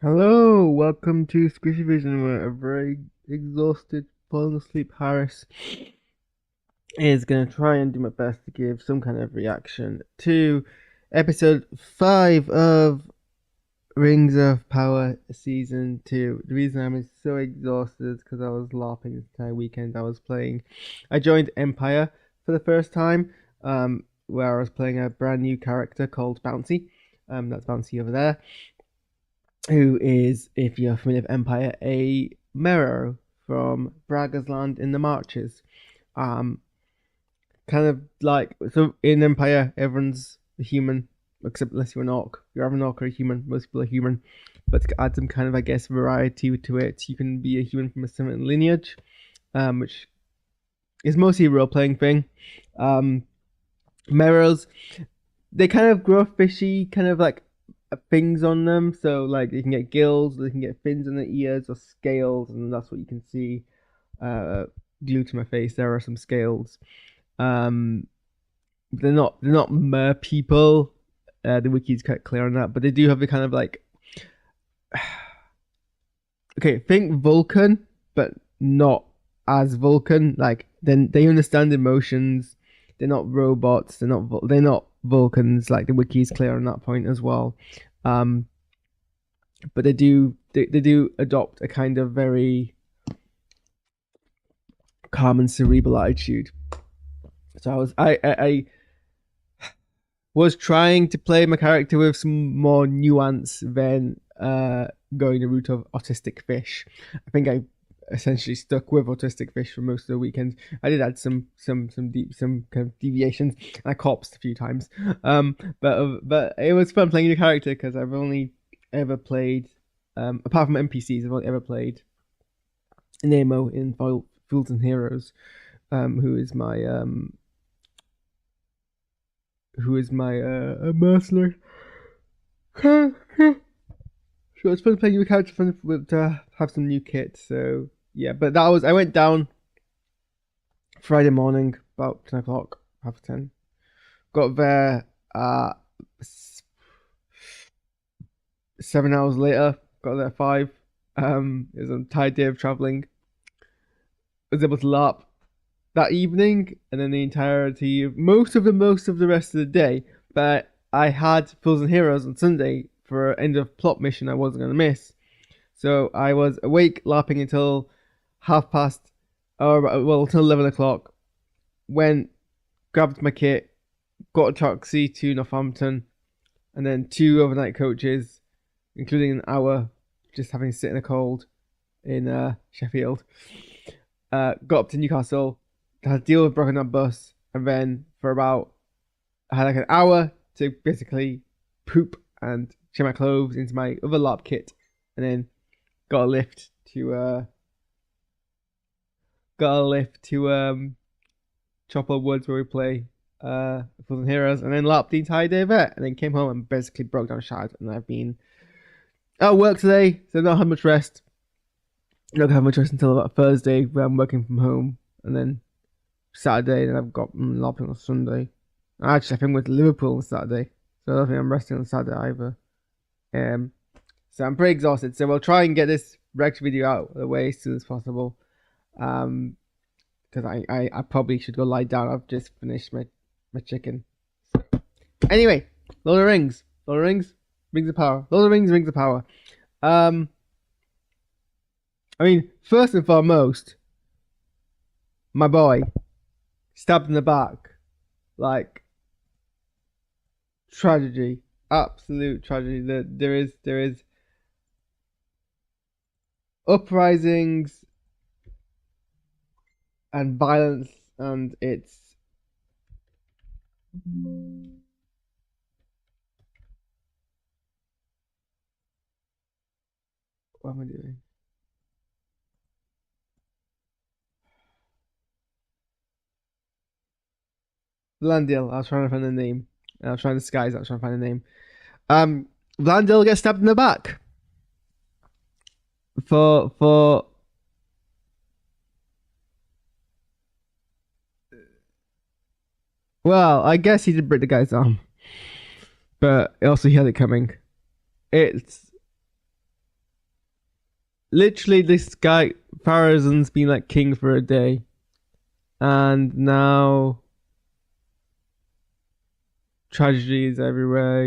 Hello, welcome to SquishiVision, where a very exhausted, falling asleep Harris is going to try and do my best to give some kind of reaction to episode 5 of Rings of Power Season 2. The reason I'm so exhausted is because I was laughing this entire weekend I was playing. I joined Empire for the first time, where I was playing a brand new character called Bouncy. That's Bouncy over there, who is, if you're familiar with Empire, a Mero from Braga's Land in the Marches. Um, Kind of like, so in Empire, everyone's a human, except unless you're an orc. You're either an orc or a human. Most people are human. But to add some kind of, I guess, variety to it, you can be a human from a certain lineage, which is mostly a role playing thing. Meros, they kind of grow fishy, kind of like things on them. So like you can get gills, they can get fins on the ears or scales, and that's what you can see. Due to my face, there are some scales. Um, they're not mer people. The wiki's quite clear on that, but they do have the kind of like okay, think Vulcan, but not as Vulcan. Like then they understand emotions. They're not robots. They're not Vulcans. Like the wiki is clear on that point as well. Um, but they do adopt a kind of very calm and cerebral attitude. So I was trying to play my character with some more nuance than going the route of autistic fish. I think I essentially stuck with autistic fish for most of the weekend. I did add some kind of deviations, and I corpsed a few times. But it was fun playing the character because I've only ever played, apart from NPCs, I've only ever played Nemo in Fools and Heroes, who is my mercenary. So it's fun playing new characters, fun to have some new kits. So yeah, but I went down Friday morning about 10 o'clock, half 10. Got there 7 hours later. Got there at 5. It was a tired day of traveling. Was able to LARP that evening, and then the entirety of most of the rest of the day. But I had Fools and Heroes on Sunday for an end of plot mission I wasn't gonna miss. So I was awake LARPing until half past, or well, until 11 o'clock. Went, grabbed my kit, got a taxi to Northampton, and then 2 overnight coaches, including an hour just having to sit in a cold in Sheffield. Got up to Newcastle, had to deal with broken up bus, and then I had like an hour to basically poop and change my clothes into my other LARP kit, and then got a lift to Chopper Woods where we play Fools and Heroes, and then LARPed the entire day there, and then came home and basically broke down shard. And I've been at work today, so not had much rest. Not gonna have much rest until about Thursday, where I'm working from home, and then Saturday, then I've got LARPing on Sunday. Actually, I think we're to Liverpool on Saturday, so I don't think I'm resting on Saturday either. So I'm pretty exhausted. So we'll try and get this reaction video out of the way as soon as possible. Because I probably should go lie down. I've just finished my chicken. Anyway, Lord of the Rings. Lord of the Rings, Rings of Power. Lord of the Rings, Rings of Power. I mean, first and foremost, my boy stabbed in the back. Like, tragedy. Absolute tragedy. There is uprisings and violence, and it's what am I doing? Landil. I was trying to find the name. I was trying to disguise. I was trying to find the name. Landil gets stabbed in the back for well, I guess he did break the guy's arm, but also he had it coming. It's literally this guy Farazan's been like king for a day, and now tragedies everywhere.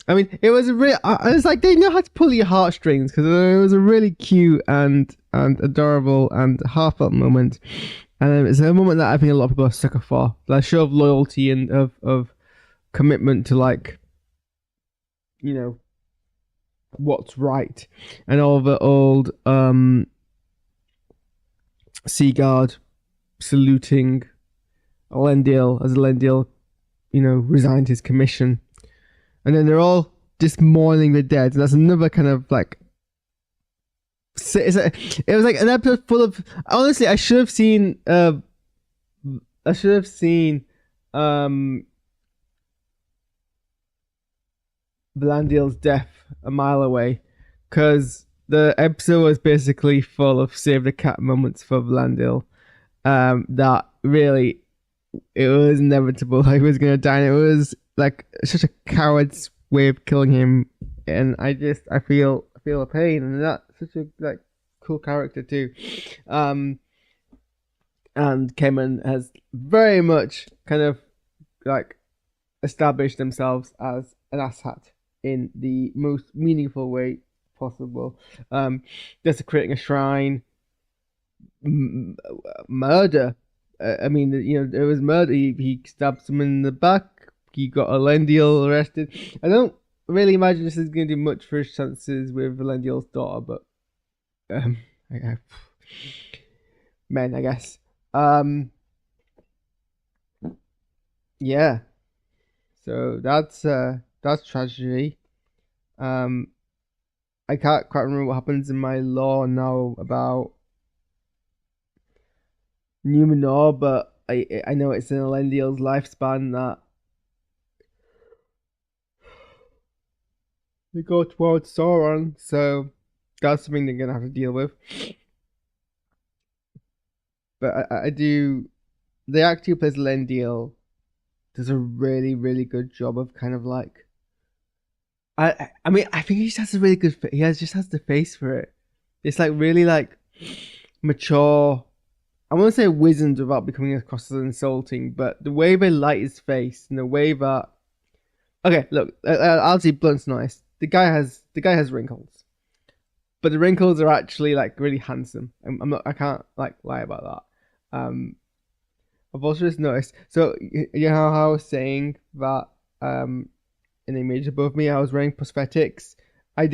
I mean, it was a real. It's like they know how to pull your heartstrings because it was a really cute and adorable and heartfelt moment, and it's a moment that I think a lot of people are sucker for. That show of loyalty and of commitment to like, what's right, and all the old Seaguard saluting Elendil as Elendil, resigned his commission. And then they're all just mourning the dead. And that's another kind of like. It was like an episode full of. Honestly, I should have seen. Valandil's death a mile away, because the episode was basically full of save the cat moments for Valandil. That really, it was inevitable. He was gonna die. And it was like such a coward's way of killing him, and I feel a pain, and that's such a like cool character too. And Kemen has very much kind of like established themselves as an asshat in the most meaningful way possible. Desecrating a shrine, murder. I mean, it was murder. He stabbed someone in the back. He got Elendil arrested. I don't really imagine this is going to do much for his chances with Elendil's daughter, but men, I guess. Yeah. So that's tragedy. I can't quite remember what happens in my lore now about Numenor, but I know it's in Elendil's lifespan that they go towards Sauron, so that's something they're gonna have to deal with. But I do. The actor who plays Elendil does a really, really good job of kind of like. I mean, I think he just has a really good. Just has the face for it. It's like really like mature. I won't say wizened without becoming across as insulting, but the way they light his face and the way that. Okay, look, I'll say blunt's nice. The guy has wrinkles, but the wrinkles are actually like really handsome. I can't like lie about that. I've also just noticed. So how I was saying that in the image above me, I was wearing prosthetics. I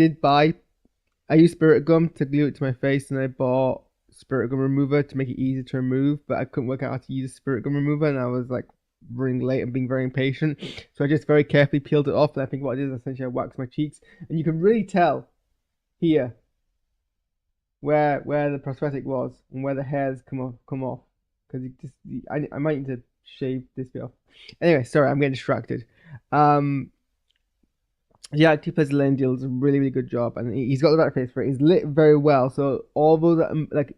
used spirit gum to glue it to my face, and I bought spirit gum remover to make it easier to remove, but I couldn't work out how to use spirit gum remover, and I was like running late and being very impatient. So I just very carefully peeled it off, and I think what I did is essentially I waxed my cheeks, and you can really tell here where the prosthetic was and where the hairs come off, because I might need to shave this bit off. Anyway, sorry, I'm getting distracted. Yeah, he plays Elendil does a really, really good job, and he's got the right face for it. He's lit very well, so all those like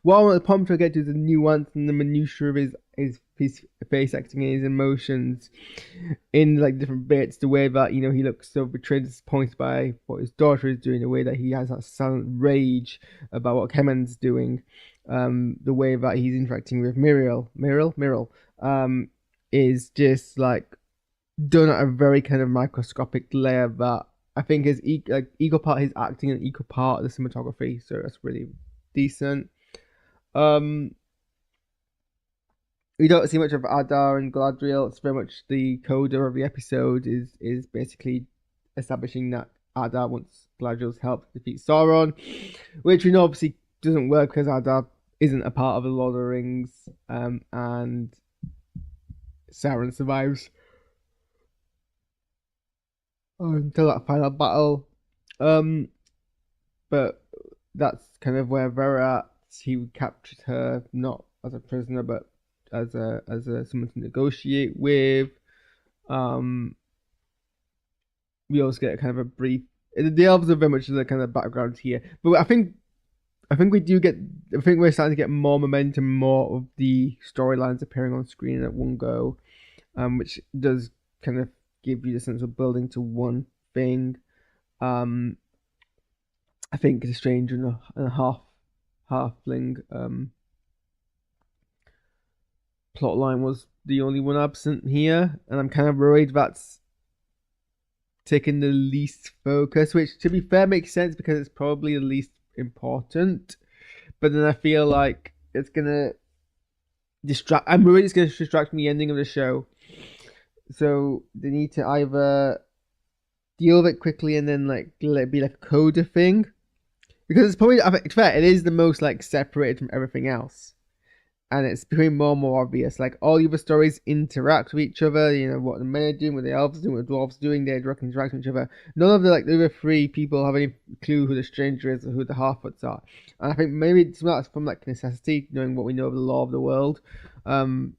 what I want the prompt to get to is the nuance and the minutiae of his face acting and his emotions in like different bits. The way that he looks so betrayed, disappointed by what his daughter is doing. The way that he has that silent rage about what Kemen's doing. The way that he's interacting with Miriel, is just like done at a very kind of microscopic layer that I think is equal part his acting and equal part the cinematography. So that's really decent. We don't see much of Adar and Galadriel. It's very much the coda of the episode is basically establishing that Adar wants Galadriel's help to defeat Sauron, which we know obviously doesn't work because Adar isn't a part of the Lord of the Rings, and Sauron survives until that final battle. But that's kind of where they're at. He captured her not as a prisoner, but as a someone to negotiate with. We also get kind of a brief. The elves are very much the kind of background here, but I think we do get. I think we're starting to get more momentum, more of the storylines appearing on screen at one go, which does kind of give you the sense of building to one thing. I think the stranger and a halfling plotline was the only one absent here, and I'm kind of worried that's taking the least focus, which to be fair makes sense because it's probably the least important. But then I feel like it's gonna distract. I'm worried it's gonna distract from the ending of the show. So they need to either deal with it quickly and then like let it be like a coda thing, because it's probably, I think, fair, it is the most like separated from everything else, and it's becoming more and more obvious. Like all the other stories interact with each other. You know what the men are doing, what the elves are doing, what the dwarves are doing. They directly interact with each other. None of the other three people have any clue who the stranger is or who the half-wits are. And I think maybe some of that's from like necessity, knowing what we know of the law of the world, and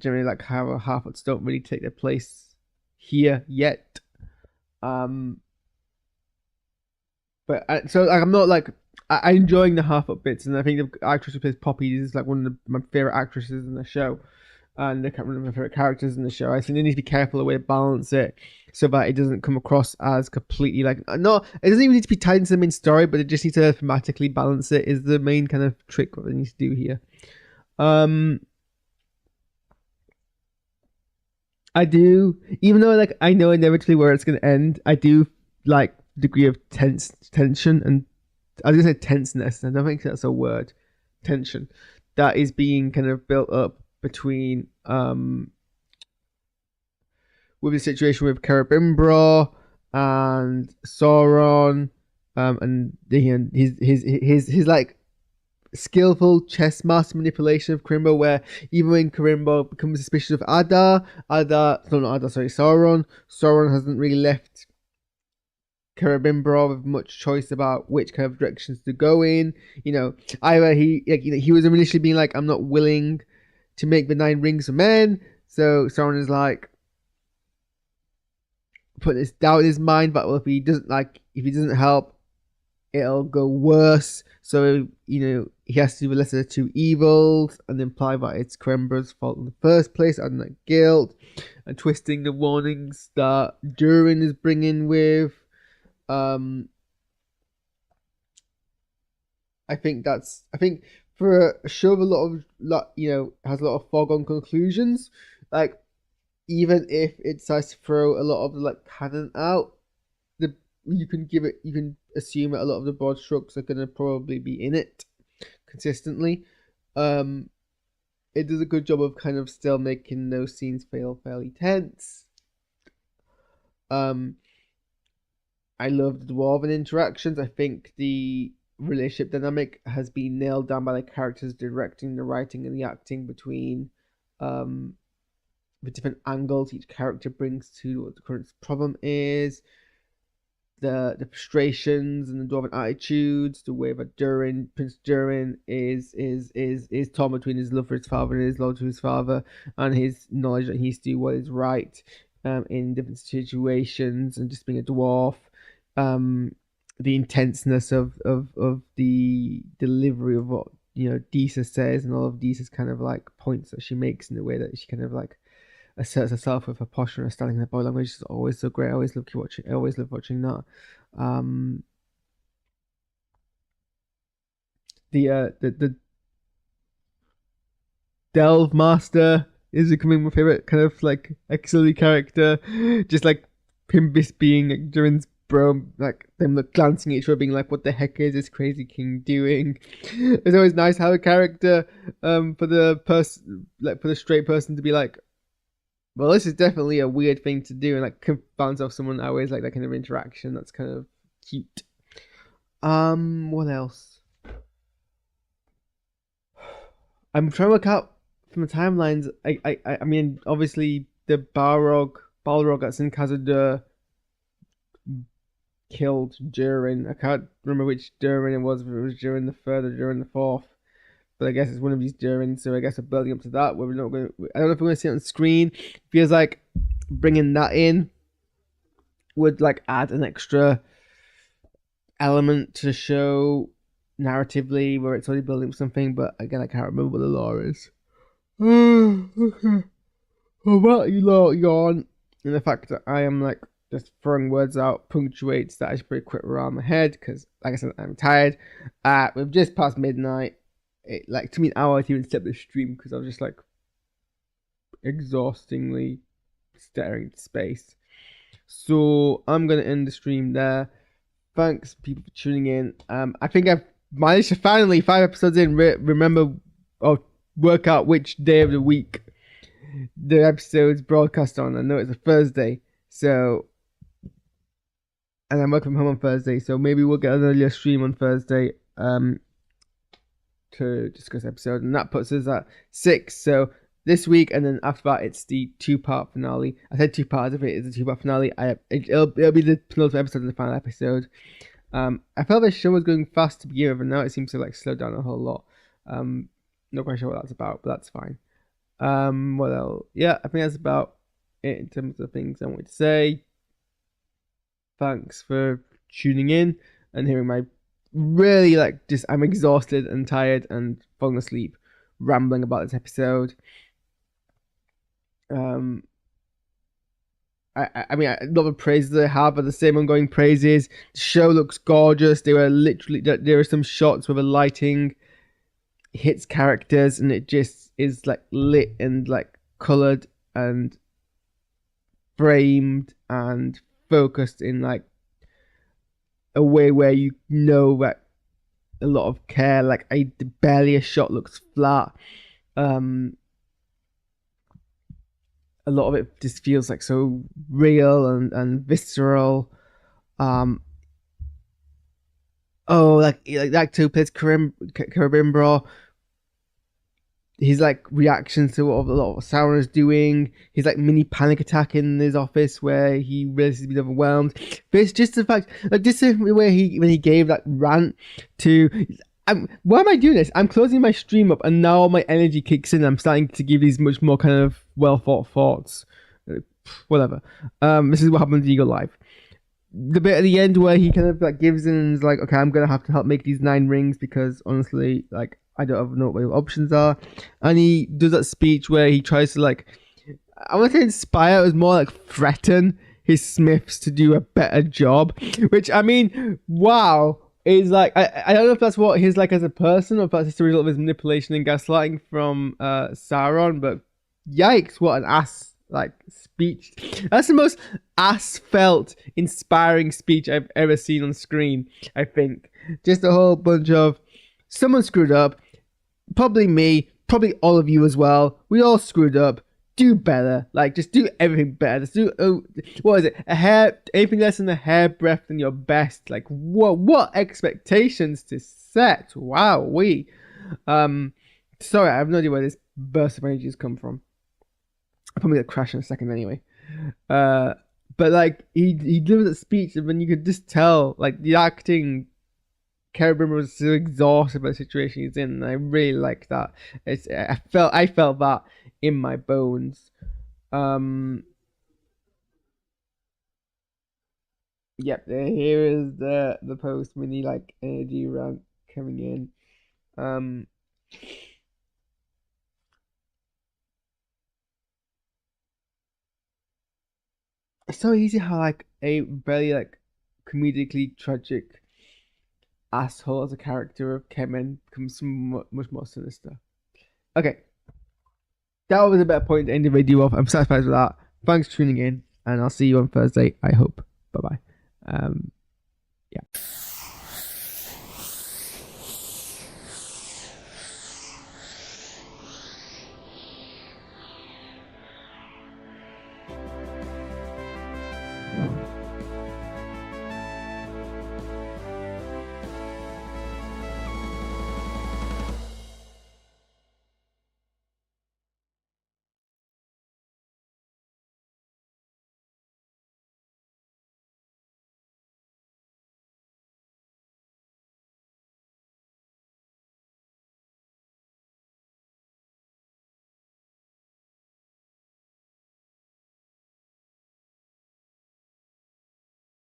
generally like how half-wits don't really take their place here yet. But so like I'm not like I'm enjoying the half-up bits, and I think the actress who plays Poppy is like one of my favorite actresses in the show, and they're one of my favorite characters in the show. I think they need to be careful the way to balance it so that it doesn't come across as completely like, no, it doesn't even need to be tied into the main story, but it just needs to thematically balance it. Is the main kind of trick what they need to do here. I do, even though like I know inevitably where it's gonna end, I do like degree of tension, and I was gonna say tenseness. I don't think that's a word. Tension that is being kind of built up between with the situation with Celebrimbor and Sauron, and his like skillful chess master manipulation of Celebrimbor, where even when Celebrimbor becomes suspicious of Sauron hasn't really left Celebrimbor with much choice about which kind of directions to go in. You know, either he was initially being like, I'm not willing to make the 9 rings for men, so Sauron is like putting this doubt in his mind, but well, if he doesn't help, it'll go worse. So, you know, he has to do the lesser of 2 evils and imply that it's Celebrimbor fault in the first place, and that guilt, and twisting the warnings that Durin is bringing with. I think for a show with has a lot of foregone conclusions, like even if it decides to throw a lot of the like canon out, you can assume that a lot of the broad strokes are gonna probably be in it consistently. It does a good job of kind of still making those scenes feel fairly tense. I love the dwarven interactions. I think the relationship dynamic has been nailed down by the characters directing, the writing, and the acting between the different angles each character brings to what the current problem is, the frustrations and the dwarven attitudes, the way that Prince Durin is torn between his love for his father and his love to his father, and his knowledge that he needs to do what is right in different situations, and just being a dwarf. The intenseness of the delivery of what Disa says, and all of Disa's kind of like points that she makes in the way that she kind of like asserts herself with her posture and her standing in her body language is always so great. I always love watching that. The Delve Master is becoming my favorite kind of like auxiliary character. Just like him being like, Durin's bro, like them glancing at each other, being like, "What the heck is this crazy king doing?" It's always nice to have a character for the straight person to be like, well, this is definitely a weird thing to do, and like bounce off someone. I always like that kind of interaction. That's kind of cute. What else? I'm trying to work out from the timelines. I mean, obviously the Balrog that's in Khazad-dûr killed Durin. I can't remember which Durin it was. If it was Durin the third or Durin the fourth. But I guess it's one of these Durins, so I guess we're building up to that. Where we're not going. I don't know if we're going to see it on screen. Feels like bringing that in would like add an extra element to the show narratively, where it's already building up something. But again, I can't remember what the law is. Okay. Well, you lot yawn, and the fact that I am like just throwing words out punctuates that I should probably quit around my head because, like I said, I'm tired. We've just passed midnight. It like took me an hour to even step the stream because I was just like exhaustingly staring into space. So I'm gonna end the stream there. Thanks people for tuning in. I think I've managed to finally 5 episodes in remember or work out which day of the week the episodes broadcast on. I know it's a Thursday, so and I'm working from home on Thursday, so maybe we'll get another stream on Thursday to discuss episode, and that puts us at 6. So this week, and then after that, it's the 2-part finale. I said 2 parts of it is a 2-part finale. It'll be the penultimate episode of the final episode. I felt the show was going fast to begin with, and now it seems to like slow down a whole lot. Not quite sure what that's about, but that's fine. What else? Yeah, I think that's about it in terms of things I wanted to say. Thanks for tuning in and hearing my really I'm exhausted and tired and falling asleep rambling about this episode. I mean, a lot of praises I have are the same ongoing praises. The show looks gorgeous. There are some shots where the lighting hits characters and it just is like lit and like colored and framed and focused in like a way where you know that a lot of care. Like barely a shot looks flat. A lot of it just feels like so real and visceral. Like that actor who plays Carimbro, his like reactions to what a lot of Sauron is doing, his like mini panic attack in his office where he realizes he's been overwhelmed. But it's just the fact, like this is where when he gave that rant to. Why am I doing this? I'm closing my stream up and now my energy kicks in. I'm starting to give these much more kind of well thought thoughts. Whatever. This is what happened to Eagle Live. The bit at the end where he kind of like gives in and is like, okay, I'm gonna have to help make these 9 rings because honestly, like I don't know what the options are. And he does that speech where he tries to like, I want to say inspire. It was more like threaten his smiths to do a better job. Which I mean, wow. Is like I don't know if that's what he's like as a person or if that's just a result of his manipulation and gaslighting from Sauron, but yikes, what an ass like speech. That's the most ass felt inspiring speech I've ever seen on screen. I think just a whole bunch of someone screwed up, probably me, probably all of you as well. We all screwed up. Do better. Like, just do everything better. Just do, what is it? Anything less than a hair breadth than your best. Like, what expectations to set? Wow, sorry, I have no idea where this burst of energy has come from. I'll probably gonna crash in a second anyway. But like, he delivered that speech, and then you could just tell, like, the acting. Carimbro was so exhausted by the situation he's in, and I really like that. I felt that in my bones. Yep, here is the post mini like energy rant coming in. It's so easy how like a very like comedically tragic asshole as a character of Kemen becomes much more sinister. Okay. That was a better point to end the video off. I'm satisfied with that. Thanks for tuning in, and I'll see you on Thursday, I hope. Bye-bye.